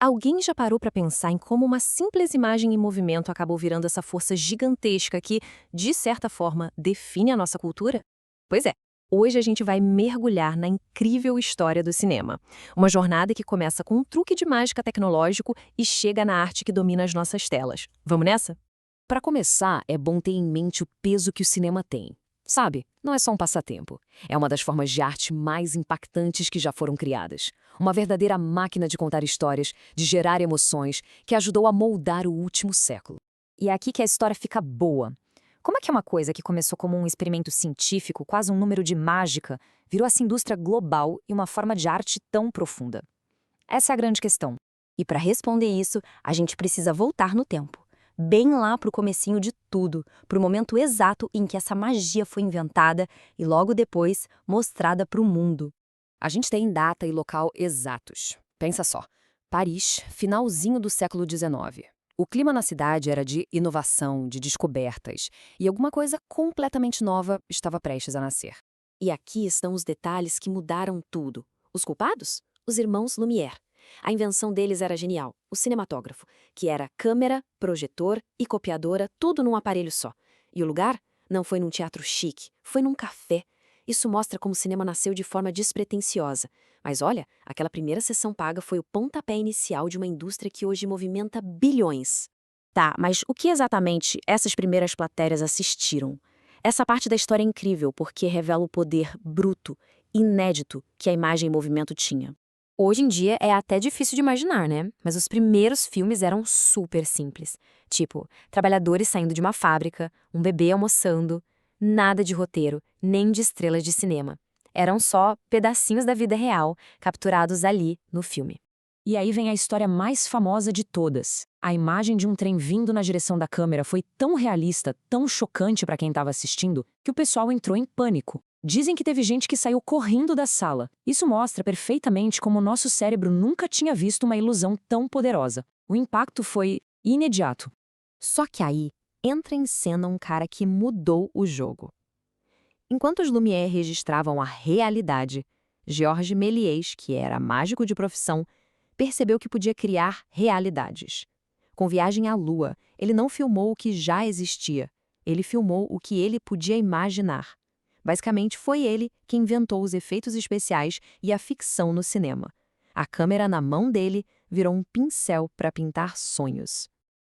Alguém já parou para pensar em como uma simples imagem em movimento acabou virando essa força gigantesca que, de certa forma, define a nossa cultura? Pois é, hoje a gente vai mergulhar na incrível história do cinema. Uma jornada que começa com um truque de mágica tecnológico e chega na arte que domina as nossas telas. Vamos nessa? Para começar, é bom ter em mente o peso que o cinema tem. Sabe, não é só um passatempo. É uma das formas de arte mais impactantes que já foram criadas. Uma verdadeira máquina de contar histórias, de gerar emoções, que ajudou a moldar o último século. E é aqui que a história fica boa. Como é que uma coisa que começou como um experimento científico, quase um número de mágica, virou essa indústria global e uma forma de arte tão profunda? Essa é a grande questão. E para responder isso, a gente precisa voltar no tempo. Bem lá para o comecinho de tudo, para o momento exato em que essa magia foi inventada e logo depois mostrada para o mundo. A gente tem data e local exatos. Pensa só, Paris, finalzinho do século XIX. O clima na cidade era de inovação, de descobertas, e alguma coisa completamente nova estava prestes a nascer. E aqui estão os detalhes que mudaram tudo. Os culpados? Os irmãos Lumière. A invenção deles era genial, o cinematógrafo, que era câmera, projetor e copiadora, tudo num aparelho só. E o lugar? Não foi num teatro chique, foi num café. Isso mostra como o cinema nasceu de forma despretensiosa. Mas olha, aquela primeira sessão paga foi o pontapé inicial de uma indústria que hoje movimenta bilhões. Tá, mas o que exatamente essas primeiras plateias assistiram? Essa parte da história é incrível porque revela o poder bruto, inédito que a imagem em movimento tinha. Hoje em dia é até difícil de imaginar, né? Mas os primeiros filmes eram super simples. Tipo, trabalhadores saindo de uma fábrica, um bebê almoçando, nada de roteiro, nem de estrelas de cinema. Eram só pedacinhos da vida real, capturados ali, no filme. E aí vem a história mais famosa de todas. A imagem de um trem vindo na direção da câmera foi tão realista, tão chocante para quem estava assistindo, que o pessoal entrou em pânico. Dizem que teve gente que saiu correndo da sala. Isso mostra perfeitamente como o nosso cérebro nunca tinha visto uma ilusão tão poderosa. O impacto foi imediato. Só que aí entra em cena um cara que mudou o jogo. Enquanto os Lumière registravam a realidade, Georges Méliès, que era mágico de profissão, percebeu que podia criar realidades. Com Viagem à Lua, ele não filmou o que já existia, ele filmou o que ele podia imaginar. Basicamente, foi ele que inventou os efeitos especiais e a ficção no cinema. A câmera na mão dele virou um pincel para pintar sonhos.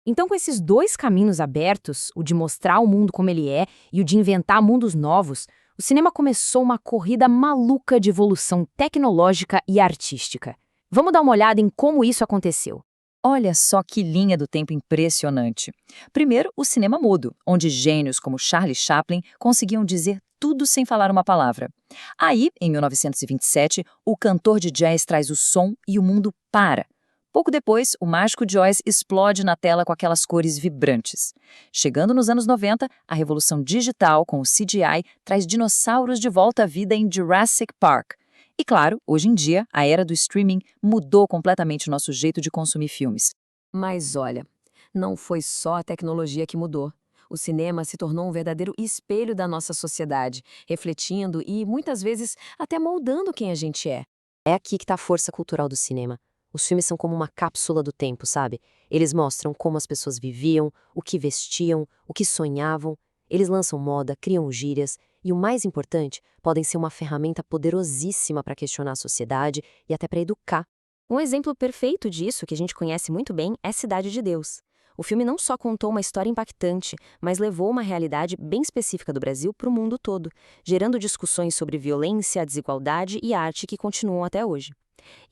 Então, com esses dois caminhos abertos, o de mostrar o mundo como ele é e o de inventar mundos novos, o cinema começou uma corrida maluca de evolução tecnológica e artística. Vamos dar uma olhada em como isso aconteceu. Olha só que linha do tempo impressionante. Primeiro, o cinema mudo, onde gênios como Charlie Chaplin conseguiam dizer tudo sem falar uma palavra. Aí, em 1927, o cantor de jazz traz o som e o mundo para. Pouco depois, o mágico de Oz explode na tela com aquelas cores vibrantes. Chegando nos anos 90, a revolução digital com o CGI traz dinossauros de volta à vida em Jurassic Park. E claro, hoje em dia, a era do streaming mudou completamente o nosso jeito de consumir filmes. Mas olha, não foi só a tecnologia que mudou. O cinema se tornou um verdadeiro espelho da nossa sociedade, refletindo e, muitas vezes, até moldando quem a gente é. É aqui que está a força cultural do cinema. Os filmes são como uma cápsula do tempo, sabe? Eles mostram como as pessoas viviam, o que vestiam, o que sonhavam. Eles lançam moda, criam gírias e, o mais importante, podem ser uma ferramenta poderosíssima para questionar a sociedade e até para educar. Um exemplo perfeito disso, que a gente conhece muito bem, é Cidade de Deus. O filme não só contou uma história impactante, mas levou uma realidade bem específica do Brasil para o mundo todo, gerando discussões sobre violência, desigualdade e arte que continuam até hoje.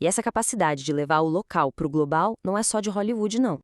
E essa capacidade de levar o local para o global não é só de Hollywood, não.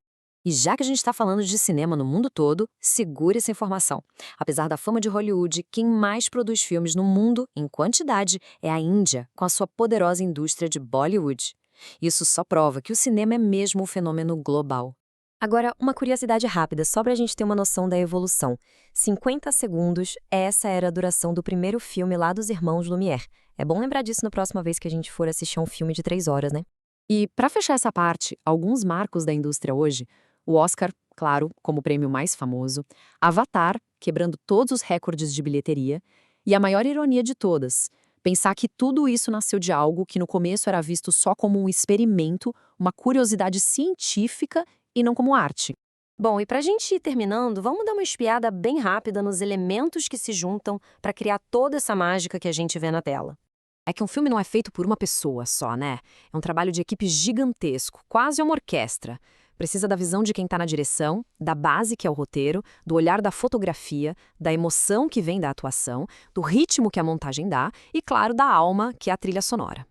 E já que a gente está falando de cinema no mundo todo, segure essa informação. Apesar da fama de Hollywood, quem mais produz filmes no mundo, em quantidade, é a Índia, com a sua poderosa indústria de Bollywood. Isso só prova que o cinema é mesmo um fenômeno global. Agora, uma curiosidade rápida, só para a gente ter uma noção da evolução. 50 segundos, essa era a duração do primeiro filme lá dos irmãos Lumière. É bom lembrar disso na próxima vez que a gente for assistir um filme de 3 horas, né? E, para fechar essa parte, alguns marcos da indústria hoje: o Oscar, claro, como o prêmio mais famoso, Avatar, quebrando todos os recordes de bilheteria, e a maior ironia de todas, Pensar que tudo isso nasceu de algo que no começo era visto só como um experimento, uma curiosidade científica e não como arte. Bom, e pra gente ir terminando, vamos dar uma espiada bem rápida nos elementos que se juntam para criar toda essa mágica que a gente vê na tela. É que um filme não é feito por uma pessoa só, né? É um trabalho de equipe gigantesco, quase uma orquestra. Precisa da visão de quem está na direção, da base que é o roteiro, do olhar da fotografia, da emoção que vem da atuação, do ritmo que a montagem dá e, claro, da alma, que é a trilha sonora.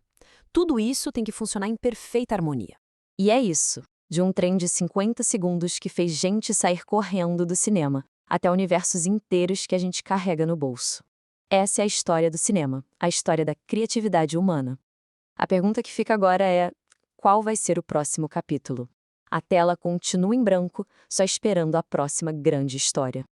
Tudo isso tem que funcionar em perfeita harmonia. E é isso, de um trem de 50 segundos que fez gente sair correndo do cinema, até universos inteiros que a gente carrega no bolso. Essa é a história do cinema, a história da criatividade humana. A pergunta que fica agora é: qual vai ser o próximo capítulo? A tela continua em branco, só esperando a próxima grande história.